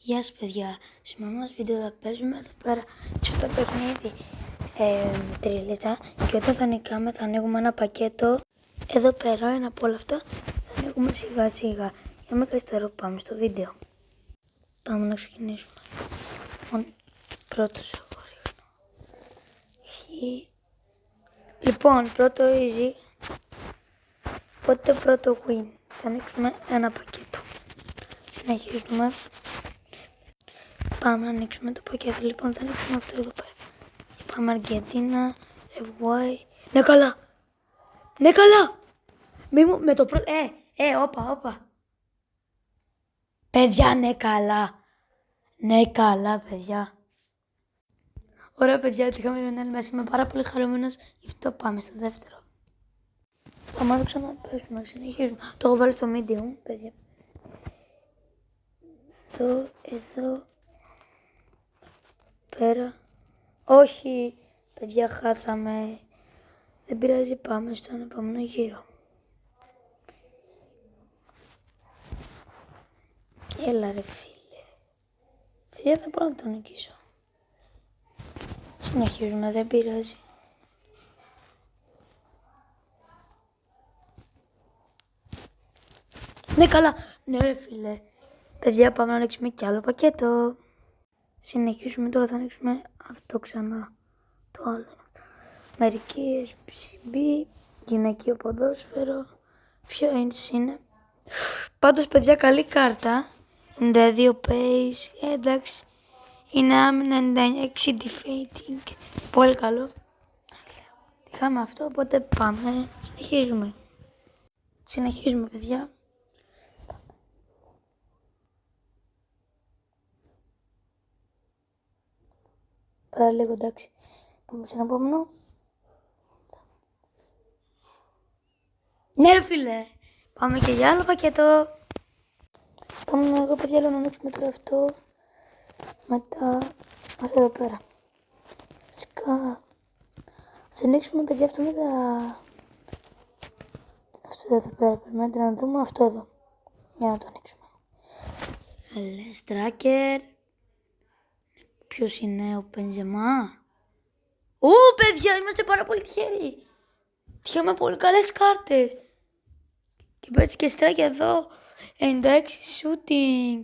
Γεια σας παιδιά, σήμερα μας βίντεο θα παίζουμε εδώ πέρα στο παιχνίδι τριλίτα και όταν θα νικάμε θα ανοίγουμε ένα πακέτο. Εδώ πέρα ένα από όλα αυτά θα ανοίγουμε σιγά σιγά. Για να μην καθυστερώ, πάμε στο βίντεο. Πάμε να ξεκινήσουμε. Πρώτος εγώ ρίχνω. Λοιπόν, πρώτο easy, οπότε πρώτο win. Θα ανοίξουμε ένα πακέτο. Συνεχίζουμε. Πάμε να ανοίξουμε το πακέτο. Λοιπόν, θα ανοίξουμε αυτό εδώ πέρα. Πάμε Αργεντίνα, Ρεβουάη. Ναι, καλά! Ναι, καλά! Μη μου, με το πρώτο. Όπα. Παιδιά, ναι, καλά. Ναι, καλά, παιδιά. Ωραία, παιδιά, είχαμε Λιονέλ Μέση. Είμαι πάρα πολύ χαρούμενος. Γι' αυτό πάμε στο δεύτερο. Πάμε να ξαναπέσουμε, συνεχίζουμε. Το έχω βάλει στο medium, παιδιά. Εδώ. Πέρα. Όχι, παιδιά, χάσαμε. Δεν πειράζει, πάμε στον επόμενο γύρο. Έλα ρε φίλε. Παιδιά, δεν μπορώ να τον νικήσω. Συνεχίζουμε, δεν πειράζει. Ναι, καλά. Ναι ρε φίλε. Παιδιά, πάμε να ανοίξουμε κι άλλο πακέτο. Συνεχίζουμε, τώρα θα ανοίξουμε αυτό ξανά. Το άλλο. Μερική SBB, γυναικείο ποδόσφαιρο. Ποιο είναι. Πάντως, παιδιά, καλή κάρτα. 92 pace, εντάξει. Είναι άμυνα, 96 defeating. Πολύ καλό. Είχαμε αυτό, οπότε πάμε. Συνεχίζουμε, παιδιά. Πάρα λίγο, εντάξει. Πάμε στον επόμενο. Ναι ρε φίλε. Πάμε και για άλλο πακέτο. Πάμε εδώ, παιδιά, να ανοίξουμε τώρα αυτό. Μετά αυτό εδώ πέρα. Θα ανοίξουμε, παιδιά, αυτό μετά. Αυτό εδώ πέρα. Πρέπει να δούμε αυτό εδώ. Για να το ανοίξουμε. Λες τράκερ. Ποιος είναι ο Πενζεμά? Παιδιά, είμαστε πάρα πολύ τυχεροί. Είχαμε πολύ καλές κάρτες. Και πέτσε και στράκια εδώ. 96 shooting.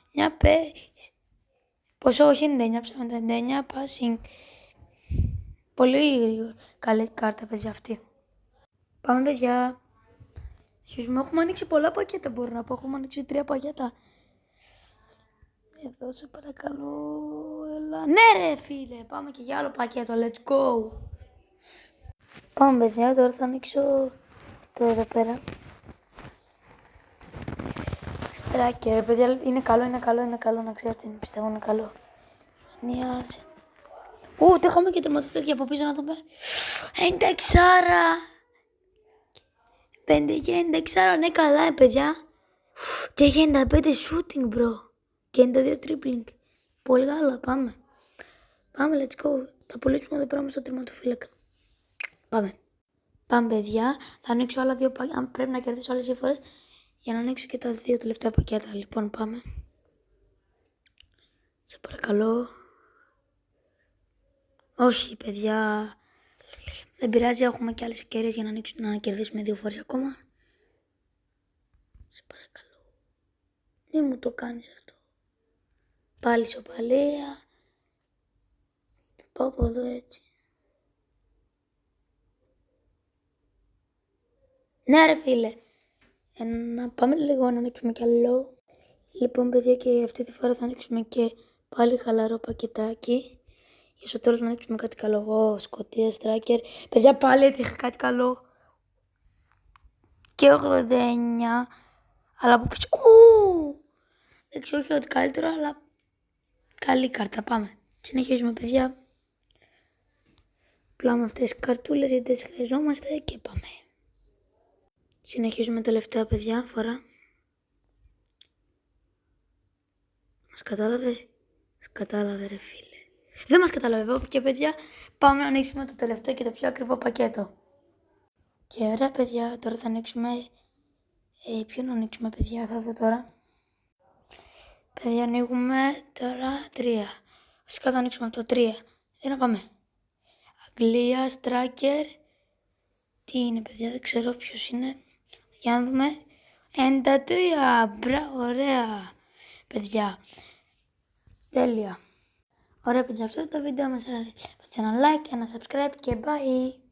99 pace. Πόσο, όχι 99 ψάματα. 99 passing. Πολύ καλή κάρτα, παιδιά, αυτή. Πάμε, παιδιά. Έχουμε ανοίξει πολλά πακέτα, μπορώ να πω. Έχουμε ανοίξει 3 πακέτα. Εδώ, σε παρακαλώ, έλα. Ναι ρε φίλε, πάμε και για άλλο πακέτο, let's go. Πάμε, παιδιά, τώρα θα ανοίξω αυτό εδώ πέρα. Στράκερ, παιδιά, είναι καλό, να ξέρετε, πιστεύω είναι καλό. Νιάζει. Το είχαμε και τερματοφύλακα από πίσω, να δούμε. 5 και 96, ναι, καλά, παιδιά. Και έχει 95 shooting, bro. Και 92 tripling. Πολύ καλά, πάμε. Πάμε, let's go. Θα πουλήσουμε εδώ πέρα στο τερματοφύλακα. Πάμε, παιδιά. Θα ανοίξω άλλα 2 πακέτα. Αν πρέπει να κερδίσω άλλες 2 φορές για να ανοίξω και τα 2 τελευταία πακέτα. Λοιπόν, πάμε. Σε παρακαλώ. Όχι, παιδιά. Δεν πειράζει, έχουμε και άλλες ευκαιρίες για να κερδίσουμε 2 φορές ακόμα. Σε παρακαλώ. Μη μου το κάνεις αυτό. Πάλι σοπαλία. Θα πάω από εδώ έτσι. Ναι ρε φίλε. Να πάμε λίγο να ανοίξουμε κι άλλο. Λοιπόν, παιδιά, και αυτή τη φορά θα ανοίξουμε και πάλι χαλαρό πακετάκι. Για στο τέλος να ανοίξουμε κάτι καλό. Εγώ, Σκοτία, Striker. Παιδιά, πάλι έτυχα κάτι καλό. Και 89. Αλλά από πίσω. Δεν ξέρω, όχι ότι καλύτερο, αλλά καλή κάρτα. Πάμε. Συνεχίζουμε, παιδιά. Πλάμε αυτές τις καρτούλες γιατί τις χρειαζόμαστε και πάμε. Συνεχίζουμε τελευταία, παιδιά, φορά. Μας κατάλαβε ρε φίλε. Δεν μας κατάλαβε και, παιδιά, πάμε να ανοίξουμε το τελευταίο και το πιο ακριβό πακέτο. Και ωραία, παιδιά, τώρα θα ανοίξουμε. Ποιο να ανοίξουμε, παιδιά, θα δω τώρα. Παιδιά, ανοίγουμε τώρα 3. Βασικά θα ανοίξουμε από το 3. Για να πάμε. Αγγλία, Στράκερ. Τι είναι, παιδιά, δεν ξέρω ποιος είναι. Για να δούμε. 93. Μπράβο, ωραία. Παιδιά, τέλεια. Ωραία, παιδιά, αυτό το βίντεο μας άρεσε. Πατήστε ένα like, ένα subscribe και bye.